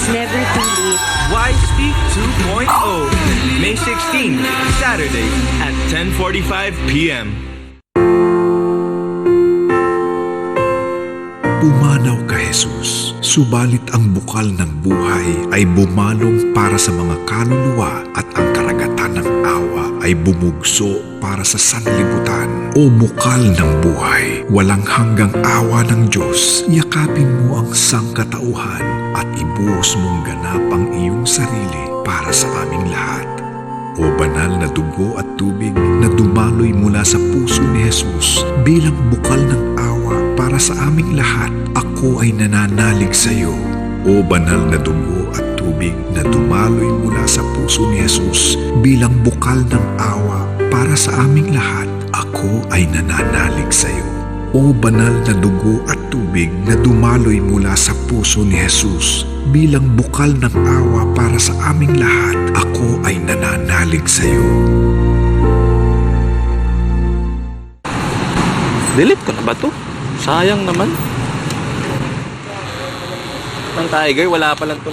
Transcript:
It's never too late. Why Speak 2.0, May 16, Saturday at 10:45 p.m. Pumanaw ka, Jesus, subalit ang bukal ng buhay ay bumalong para sa mga kaluluwa at ang karagatan ng awa ay bumugso para sa sanlibutan. O bukal ng buhay, walang hanggang awa ng Diyos, yakapin mo ang sangkatauhan at ibuhos mong ganap ang iyong sarili para sa aming lahat. O banal na dugo at tubig na dumaloy mula sa puso ni Jesus bilang bukal ng awa para sa aming lahat, ako ay nananalig sa iyo. O banal na dugo at tubig na dumaloy mula sa puso ni Jesus bilang bukal ng awa para sa aming lahat, ako ay nananalig sa iyo. O banal na dugo at tubig na dumaloy mula sa puso ni Jesus bilang bukal ng awa para sa aming lahat, ako ay nananalig sa iyo. Delete ko na ba to? Sayang naman. Ng Tiger, wala pa lang to.